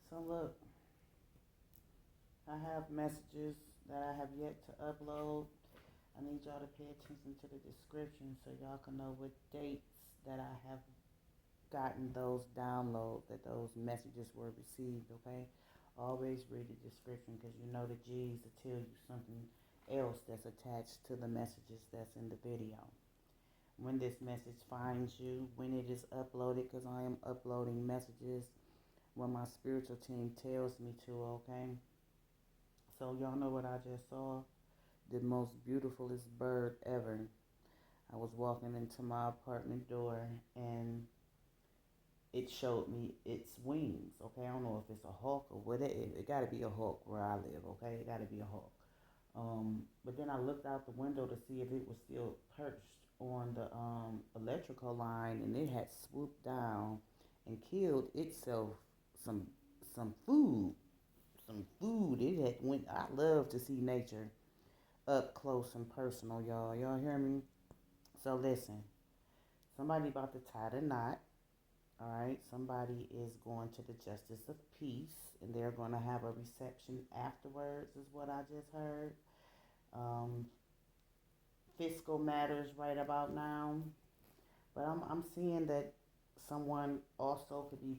So look, I have messages that I have yet to upload. I need y'all to pay attention to the description so y'all can know what dates that I have gotten those downloads, that those messages were received, okay? Always read the description because you know the G's will tell you something else that's attached to the messages that's in the video. When this message finds you, when it is uploaded, because I am uploading messages when my spiritual team tells me to, okay? So y'all know what I just saw? The most beautifulest bird ever. I was walking into my apartment door and it showed me its wings. Okay, I don't know if it's a hawk or what it got to be a hawk where I live. Okay, it got to be a hawk. But then I looked out the window to see if it was still perched on the electrical line, and it had swooped down and killed itself some some food. Some food. It had went. I love to see nature up close and personal, y'all. Y'all hear me? So listen. Somebody about to tie the knot. All right, somebody is going to the Justice of Peace, and they're going to have a reception afterwards, is what I just heard. Um, Fiscal matters right about now, but I'm seeing that someone also could be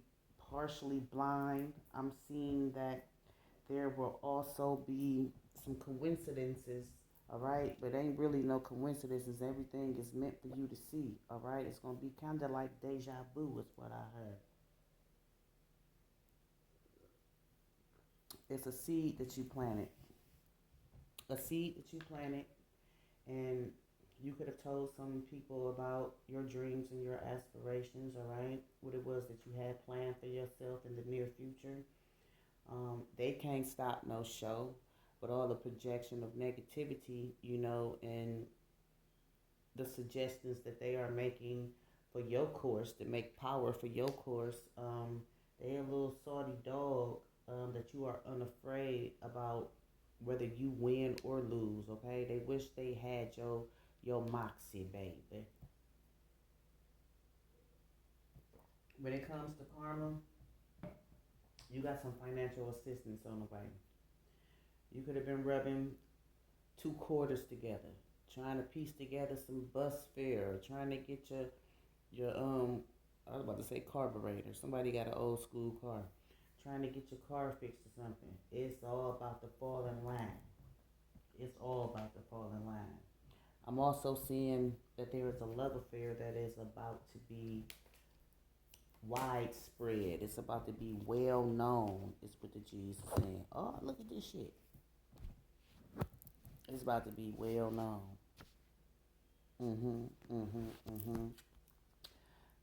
partially blind. I'm seeing that there will also be some coincidences. All right, but ain't really no coincidences. Everything is meant for you to see. All right, it's gonna be kind of like deja vu, is what I heard. It's a seed that you planted. A seed that you planted, and you could have told some people about your dreams and your aspirations, all right? What it was that you had planned for yourself in the near future. They can't stop no show, but all the projection of negativity, and the suggestions that they are making for your course to make power for your course, they a little salty dog that you are unafraid about whether you win or lose. Okay, they wish they had your moxie, baby. When it comes to karma, you got some financial assistance on the way. You could have been rubbing two quarters together, trying to piece together some bus fare, trying to get your I was about to say carburetor. Somebody got an old school car. Trying to get your car fixed or something. It's all about the fall in line. It's all about the fall in line. I'm also seeing that there is a love affair that is about to be widespread. It's about to be well known, is what the G's are saying. Oh, look at this shit. It's about to be well known. Mm-hmm.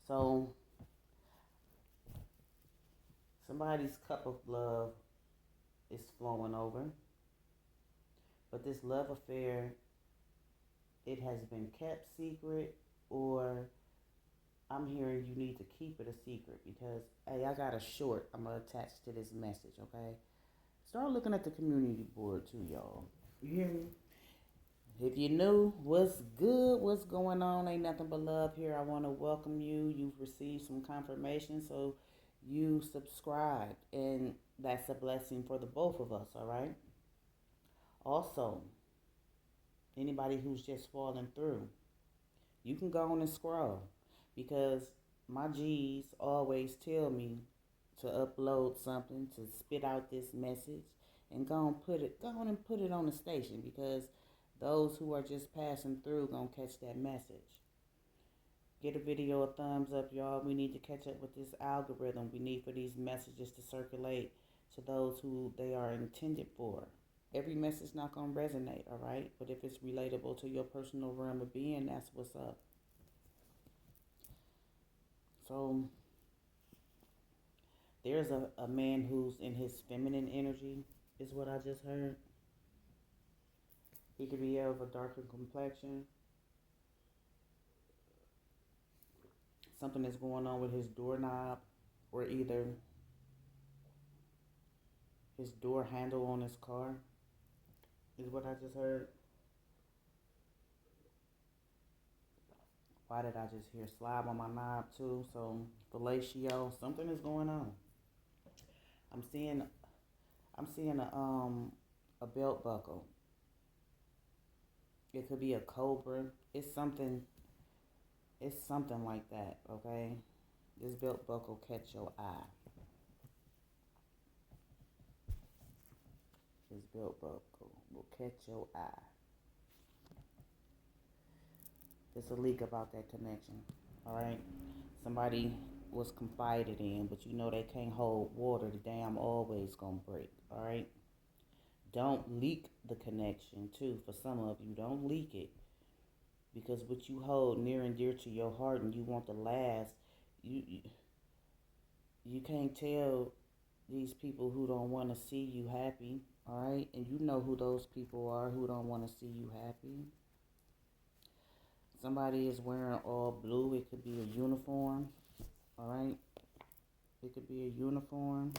So somebody's cup of love is flowing over. But this love affair, it has been kept secret, or I'm hearing you need to keep it a secret because, hey, I got a short I'm going to attach to this message, okay? Start looking at the community board too, y'all. You hear me? If you knew what's good, what's going on, ain't nothing but love here. I want to welcome you. You've received some confirmation, so you subscribed, and that's a blessing for the both of us, all right? Also, anybody who's just falling through, you can go on and scroll because my G's always tell me to upload something, to spit out this message, and go on and put it on the station because those who are just passing through gonna catch that message. Get a video a thumbs up, y'all. We need to catch up with this algorithm. We need for these messages to circulate to those who they are intended for. Every message not gonna resonate, all right? But if it's relatable to your personal realm of being, that's what's up. So there's a man who's in his feminine energy, is what I just heard. He could be of a darker complexion. Something is going on with his doorknob, or either his door handle on his car, is what I just heard. Why did I just hear slab on my knob too? So fellatio, something is going on. I'm seeing I'm seeing a belt buckle. It could be a cobra. It's something like that, okay? This belt buckle catch your eye. This belt buckle will catch your eye. It's a leak about that connection, all right? Somebody was confided in, but you know they can't hold water. The dam always gonna break, all right? Don't leak the connection, too. For some of you, don't leak it. Because what you hold near and dear to your heart and you want to last, you you can't tell these people who don't want to see you happy, all right? And you know who those people are who don't want to see you happy. Somebody is wearing all blue. It could be a uniform, all right? It could be a uniform.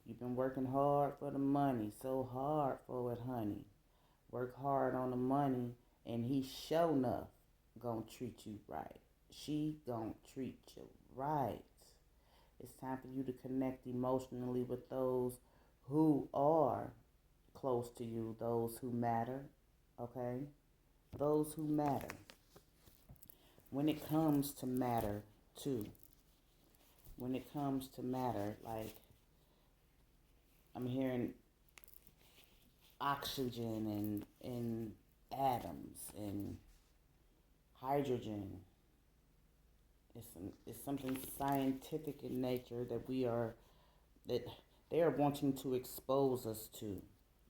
You've been working hard for the money, so hard for it, honey. Work hard on the money, and he sure enough gonna treat you right. She gonna treat you right. It's time for you to connect emotionally with those who are close to you, those who matter, okay? Those who matter. When it comes to matter, too, when it comes to matter, like I'm hearing oxygen and atoms and hydrogen. It's something scientific in nature that they are wanting to expose us to.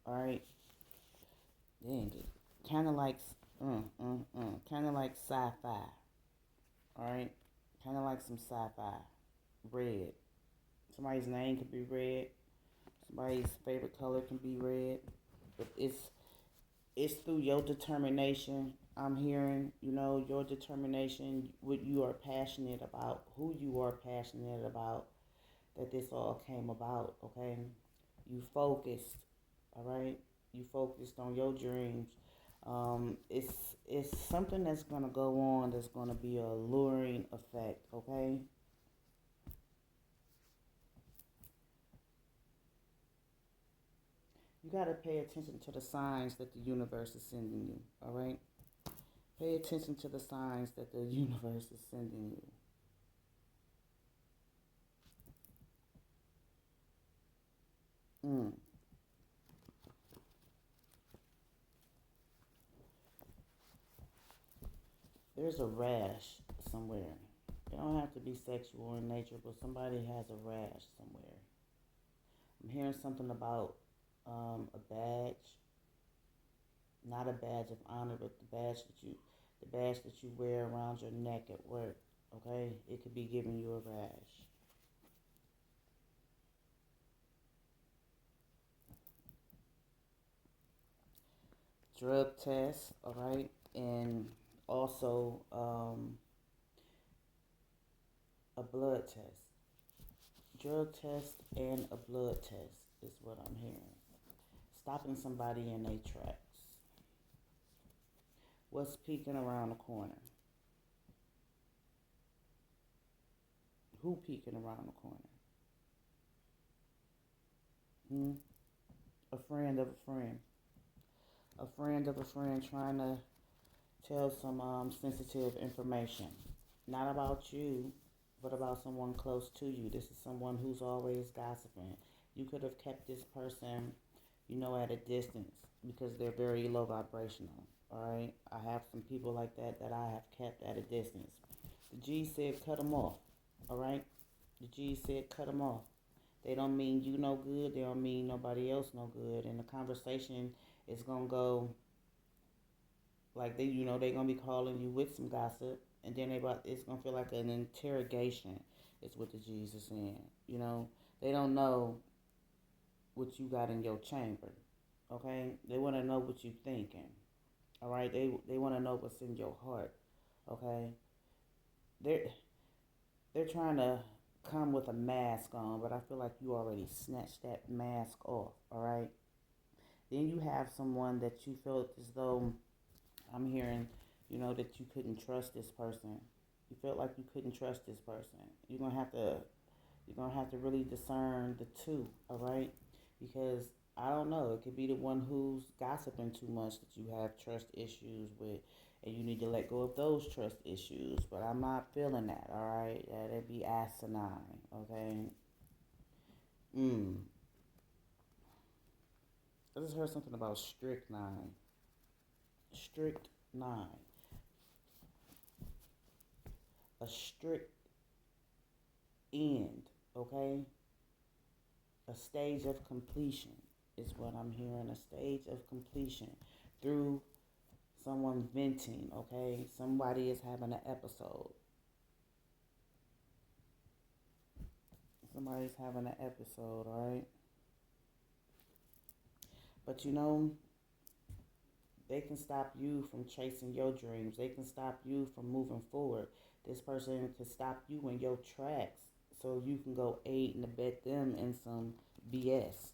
All right, dang it, kind of like kind of like sci-fi. All right, kind of like some sci-fi. Red. Somebody's name could be red. Somebody's favorite color can be red. But it's through your determination. I'm hearing, your determination, what you are passionate about, who you are passionate about, that this all came about, okay? You focused, all right? You focused on your dreams. It's something that's going to go on that's going to be a alluring effect, okay? You got to pay attention to the signs that the universe is sending you, all right? Pay attention to the signs that the universe is sending you. Mm. There's a rash somewhere. It don't have to be sexual in nature, but somebody has a rash somewhere. I'm hearing something about a badge, not a badge of honor, but the badge that you wear around your neck at work. Okay, it could be giving you a rash. Drug test, all right, and also a blood test. Drug test and a blood test is what I'm hearing. Stopping somebody in their tracks. What's peeking around the corner? Who peeking around the corner? Hmm? A friend of a friend. A friend of a friend trying to tell some sensitive information. Not about you, but about someone close to you. This is someone who's always gossiping. You could have kept this person, at a distance because they're very low vibrational. All right? I have some people like that I have kept at a distance. The G said cut them off. All right? The G said cut them off. They don't mean you no good. They don't mean nobody else no good. And the conversation is going to go like they're going to be calling you with some gossip. And then it's going to feel like an interrogation is what the G's are saying. They don't know what you got in your chamber. Okay? They want to know what you're thinking. All right? They want to know what's in your heart. Okay? They're trying to come with a mask on, but I feel like you already snatched that mask off, all right? Then you have someone that you felt as though I'm hearing, that you couldn't trust this person. You felt like you couldn't trust this person. You're going to have to You're going to have to really discern the two, all right? Because I don't know, it could be the one who's gossiping too much that you have trust issues with, and you need to let go of those trust issues. But I'm not feeling that, all right? That'd be asinine, okay? I just heard something about strychnine. Strychnine. A strict end, okay? A stage of completion is what I'm hearing. A stage of completion through someone venting, okay? Somebody is having an episode. Somebody's having an episode, all right? But you know, they can stop you from chasing your dreams. They can stop you from moving forward. This person can stop you in your tracks so you can go aid and abet them in some BS.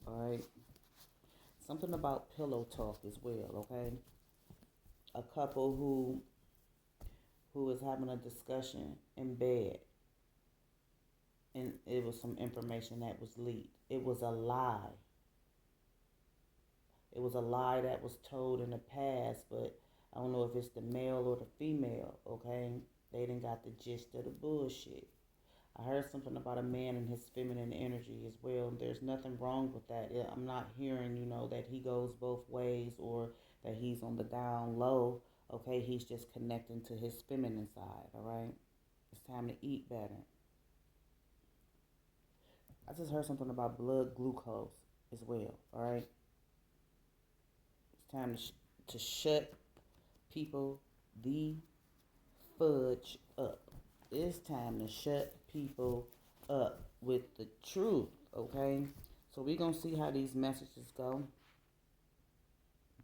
All right? Something about pillow talk as well, okay? A couple who is having a discussion in bed, and it was some information that was leaked. It was a lie. It was a lie that was told in the past, but I don't know if it's the male or the female, okay? They done got the gist of the bullshit. I heard something about a man and his feminine energy as well. There's nothing wrong with that. I'm not hearing, that he goes both ways or that he's on the down low, okay? He's just connecting to his feminine side, all right? It's time to eat better. I just heard something about blood glucose as well, all right? It's time to shut people the fudge up. It's time to shut people up with the truth, okay? So we're going to see how these messages go.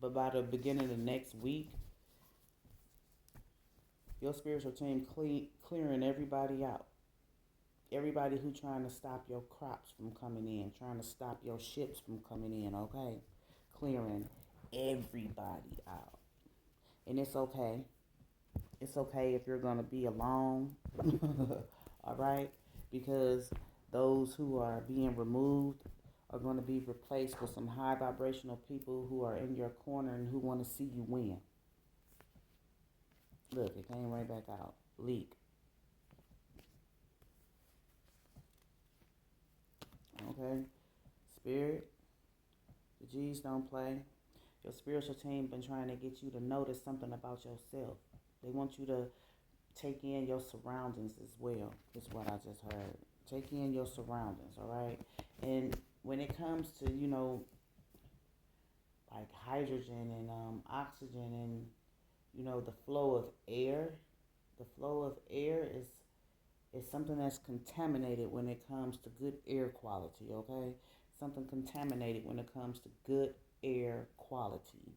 But by the beginning of next week, your spiritual team clearing everybody out. Everybody who trying to stop your crops from coming in, trying to stop your ships from coming in, okay? Clearing everybody out. And it's okay. It's okay if you're going to be alone, all right? Because those who are being removed are going to be replaced with some high vibrational people who are in your corner and who want to see you win. Look, it came right back out. Leak. Okay? Spirit, the G's don't play. Your spiritual team been trying to get you to notice something about yourself. They want you to take in your surroundings as well, is what I just heard. Take in your surroundings, all right? And when it comes to, like hydrogen and oxygen and, the flow of air, the flow of air is something that's contaminated when it comes to good air quality, okay? Something contaminated when it comes to good air quality.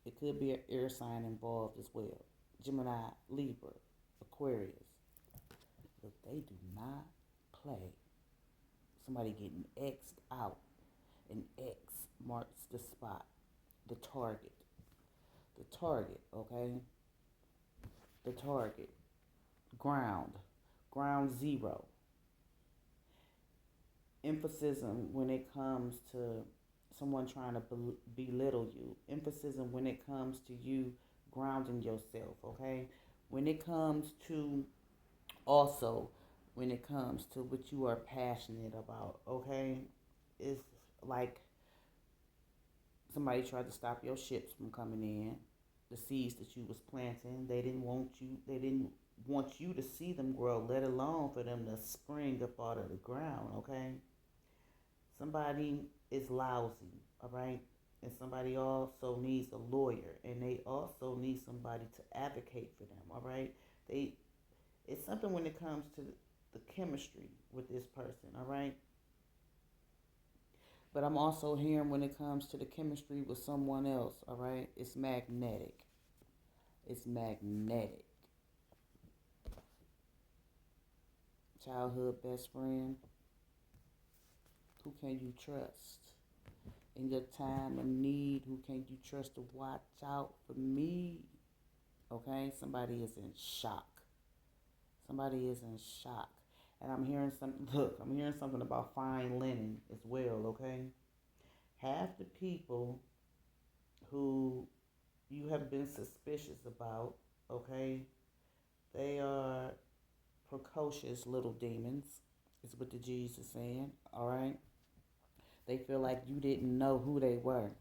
It could be an air sign involved as well. Gemini, Libra, Aquarius. Look, they do not play. Somebody getting X'd out. An X marks the spot, the target. The target, okay? The target. Ground. Ground zero. Emphasis when it comes to someone trying to belittle you. Emphasis when it comes to you grounding yourself, okay? When it comes to also when it comes to what you are passionate about, okay? It's like somebody tried to stop your ships from coming in. The seeds that you was planting, they didn't want you to see them grow, let alone for them to spring up out of the ground, okay? Somebody is lousy, all right? And somebody also needs a lawyer, and they also need somebody to advocate for them, all right? It's something when it comes to the chemistry with this person, all right? But I'm also hearing when it comes to the chemistry with someone else, all right? It's magnetic. It's magnetic. Childhood best friend. Who can you trust? In your time of need, who can you trust to watch out for me? Okay? Somebody is in shock. Somebody is in shock. And I'm hearing something, look, I'm hearing something about fine linen as well, okay? Half the people who you have been suspicious about, okay, they are precocious little demons, is what the G's is saying, all right? They feel like you didn't know who they were,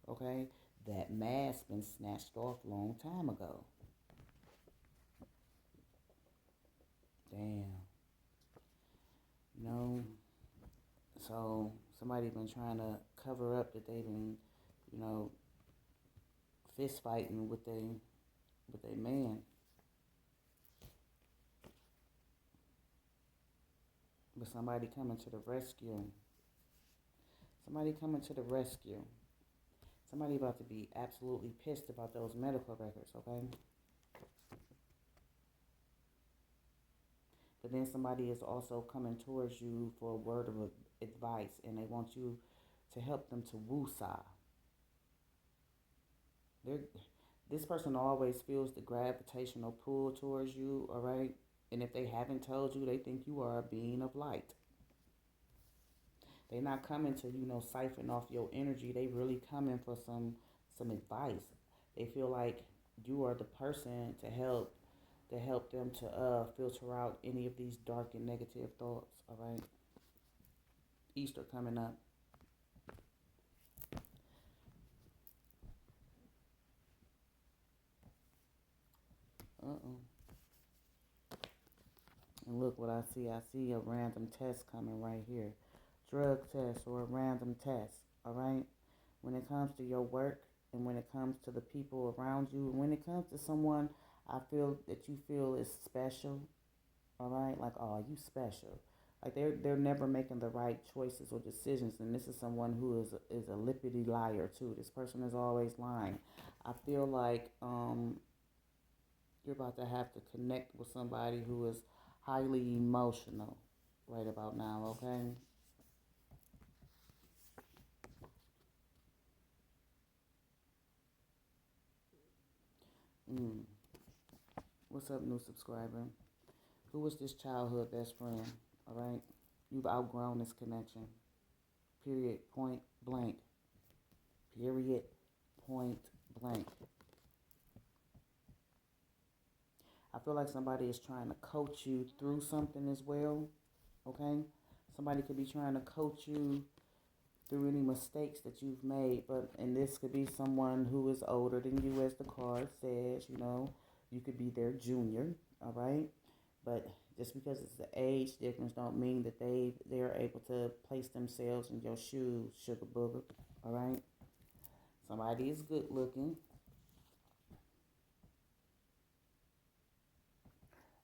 okay? That mask been snatched off a long time ago. Damn. You know, so somebody been trying to cover up that they've been, you know, fist fighting with they man. But somebody coming to the rescue. Somebody coming to the rescue. Somebody about to be absolutely pissed about those medical records, okay? But then somebody is also coming towards you for a word of advice, and they want you to help them to woosah. They're, this person always feels the gravitational pull towards you, all right? And if they haven't told you, they think you are a being of light. They're not coming to, siphon off your energy. They really coming for some advice. They feel like you are the person to help them to filter out any of these dark and negative thoughts, all right? Easter coming up. Uh-oh. And look what I see. I see a random test coming right here. Drug test or a random test, all right? When it comes to your work and when it comes to the people around you, and when it comes to someone I feel that you feel is special, all right? Like, oh, you special. Like they're never making the right choices or decisions, and this is someone who is a lippity liar too. This person is always lying. I feel like you're about to have to connect with somebody who is highly emotional right about now, okay? Mm. What's up, new subscriber? Who was this childhood best friend? All right? You've outgrown this connection. Period. Point blank. Period. Point blank. I feel like somebody is trying to coach you through something as well. Okay? Somebody could be trying to coach you through any mistakes that you've made, and this could be someone who is older than you, as the card says. You could be their junior, all right? But just because it's the age difference don't mean that they're able to place themselves in your shoes, sugar booger, all right? Somebody is good looking,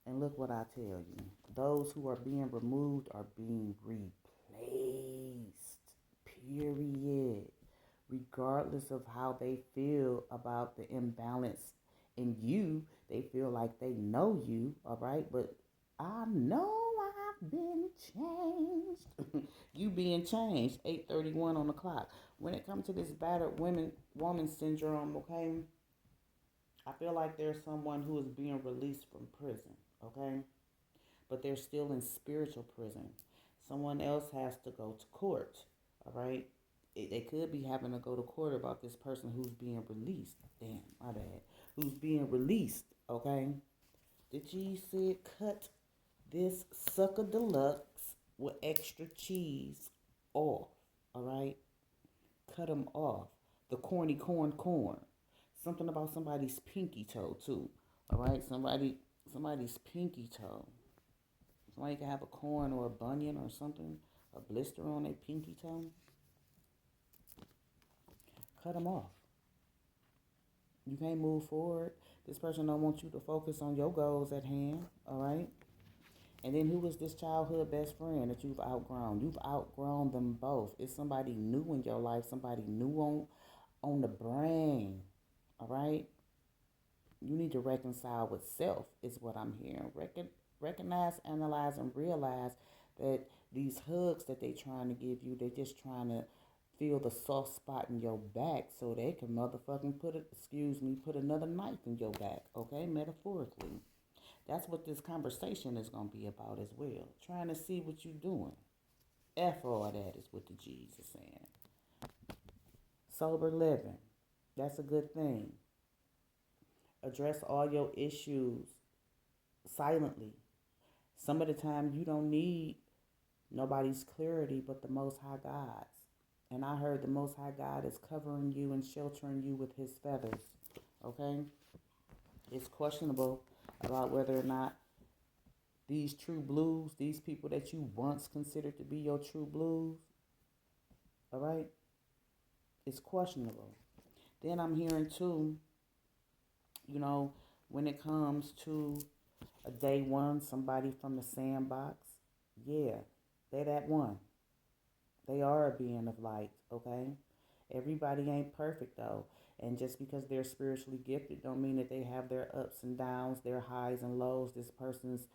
and look what I tell you. Those who are being removed are being replaced, period. Regardless of how they feel about the imbalance in you, they feel like they know you, all right? But I know I've been changed. You being changed, 8:31 on the clock. When it comes to this battered woman syndrome, okay, I feel like there's someone who is being released from prison, okay? But they're still in spiritual prison. Someone else has to go to court, all right? They could be having to go to court about this person who's being released. Damn, my bad. Who's being released, okay? The G said cut this sucker deluxe with extra cheese off, all right? Cut them off. The corny corn. Something about somebody's pinky toe too, all right? Somebody's pinky toe. Somebody can have a corn or a bunion or something, a blister on their pinky toe. Cut them off. You can't move forward. This person don't want you to focus on your goals at hand, all right? And then who is this childhood best friend that you've outgrown? You've outgrown them both. It's somebody new in your life, somebody new on the brain, all right? You need to reconcile with self is what I'm hearing. Recognize, analyze, and realize that these hugs that they trying to give you, they're just trying to feel the soft spot in your back so they can motherfucking put another knife in your back, okay? Metaphorically. That's what this conversation is going to be about as well. Trying to see what you're doing. F all that is what the G's are saying. Sober living. That's a good thing. Address all your issues silently. Some of the time you don't need nobody's clarity but the Most High God's. And I heard the Most High God is covering you and sheltering you with his feathers. Okay? It's questionable about whether or not these true blues, these people that you once considered to be your true blues, all right? It's questionable. Then I'm hearing too, when it comes to a day one, somebody from the sandbox, yeah, they that one. They are a being of light, okay? Everybody ain't perfect though. And just because they're spiritually gifted don't mean that they have their ups and downs, their highs and lows. This person's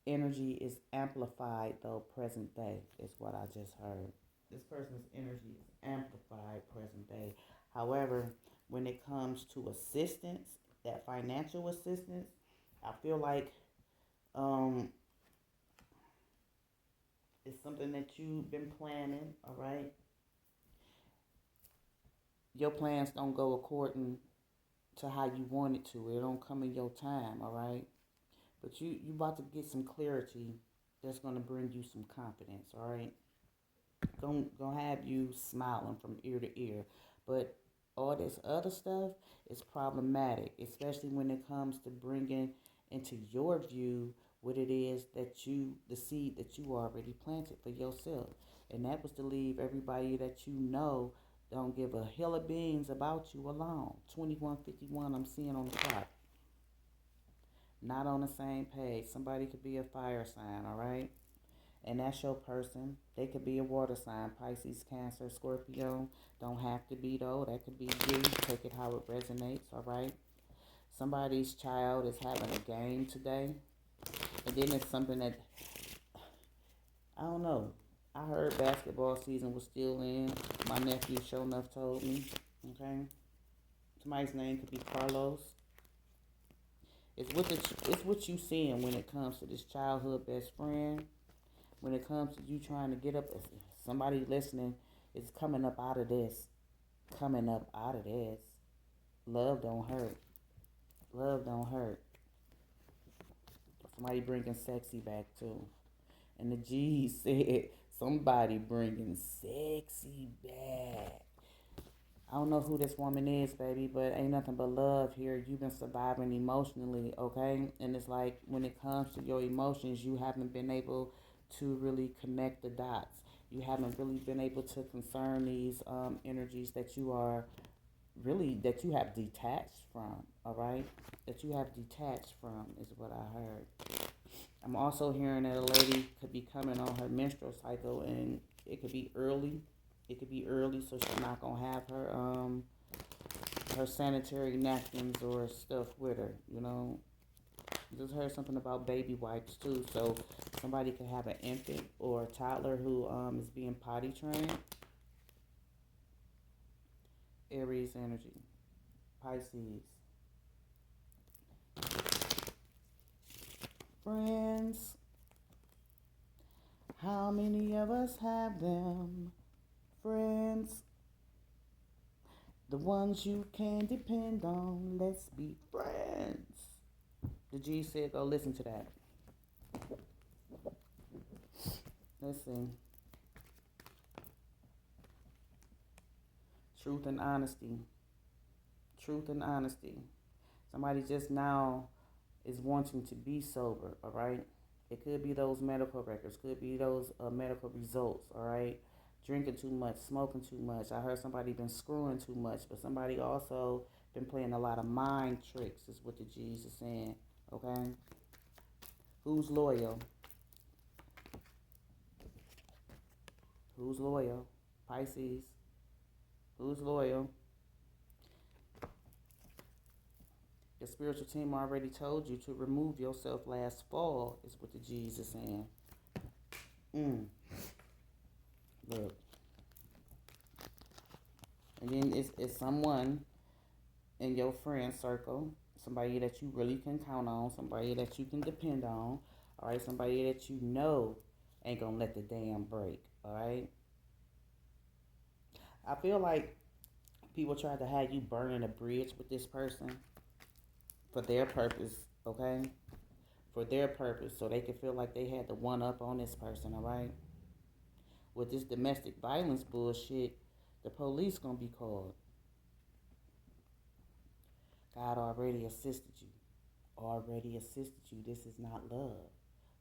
energy is amplified though present day is what I just heard. This person's energy is amplified present day. However, when it comes to assistance, that financial assistance, I feel like it's something that you've been planning, all right? Your plans don't go according to how you want it to. It don't come in your time, all right? But you about to get some clarity that's going to bring you some confidence, all right? Gonna have you smiling from ear to ear. But all this other stuff is problematic, especially when it comes to bringing into your view what it is the seed that you already planted for yourself. And that was to leave everybody that you know don't give a hill of beans about you alone. 2151 I'm seeing on the clock. Not on the same page. Somebody could be a fire sign, all right? And that's your person. They could be a water sign, Pisces, Cancer, Scorpio. Don't have to be though. That could be you. Take it how it resonates, all right? Somebody's child is having a game today. And then it's something that, I don't know. I heard basketball season was still in. My nephew sure enough told me, okay? Somebody's name could be Carlos. It's what you seeing when it comes to this childhood best friend. When it comes to you trying to get up, somebody listening is coming up out of this. Coming up out of this. Love don't hurt. Love don't hurt. Somebody bringing sexy back too. And the G said, somebody bringing sexy back. I don't know who this woman is, baby, but ain't nothing but love here. You've been surviving emotionally, okay? And it's like when it comes to your emotions, you haven't been able to really connect the dots. You haven't really been able to concern these energies that you are really, that you have detached from, all right? That you have detached from is what I heard. I'm also hearing that a lady could be coming on her menstrual cycle, and it could be early. It could be early, so she's not gonna have her sanitary napkins or stuff with her. Just heard something about baby wipes too. So somebody could have an infant or a toddler who is being potty trained. Aries energy, Pisces. Friends, how many of us have them? Friends, the ones you can depend on. Let's be friends. The G said go listen to that. Let's see. Truth and honesty. Truth and honesty. Somebody just now is wanting to be sober, all right? It could be those medical records, could be those medical results, all right? Drinking too much, smoking too much. I heard somebody been screwing too much, but somebody also been playing a lot of mind tricks, is what the G's are saying, okay? Who's loyal? Who's loyal? Pisces. Who's loyal? Your spiritual team already told you to remove yourself last fall, is what the G's are saying. Look. And then it's someone in your friend circle, somebody that you really can count on, somebody that you can depend on, all right, somebody that you know ain't gonna let the dam break, all right. I feel like people try to have you burning a bridge with this person for their purpose, okay, for their purpose, so they can feel like they had the one up on this person, all right. With this domestic violence bullshit, the police gonna be called. God already assisted you. Already assisted you. This is not love.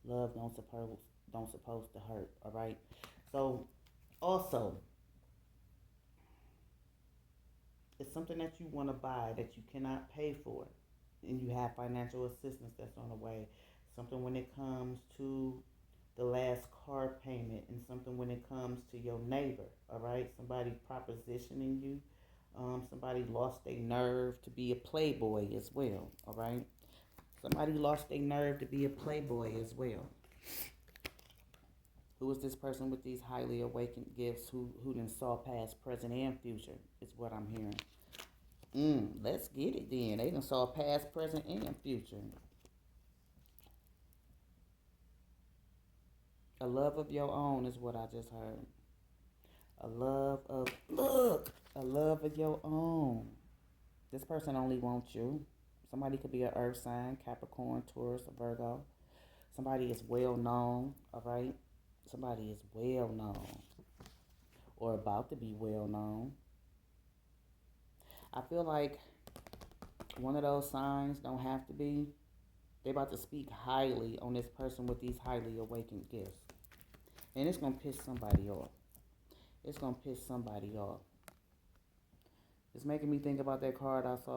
Love don't supposed to hurt. All right. So also, it's something that you want to buy that you cannot pay for, and you have financial assistance that's on the way. Something when it comes to the last car payment, and something when it comes to your neighbor. All right. Somebody propositioning you. Somebody lost their nerve to be a playboy as well. All right. Somebody lost their nerve to be a playboy as well. Who is this person with these highly awakened gifts who done saw past, present, and future, is what I'm hearing. Let's get it then. They done saw past, present, and future. A love of your own is what I just heard. A love of your own. This person only wants you. Somebody could be an earth sign, Capricorn, Taurus, or Virgo. Somebody is well known, all right? Somebody is well known or about to be well known. I feel like one of those signs don't have to be. They about to speak highly on this person with these highly awakened gifts. And it's going to piss somebody off. It's going to piss somebody off. It's making me think about that card I saw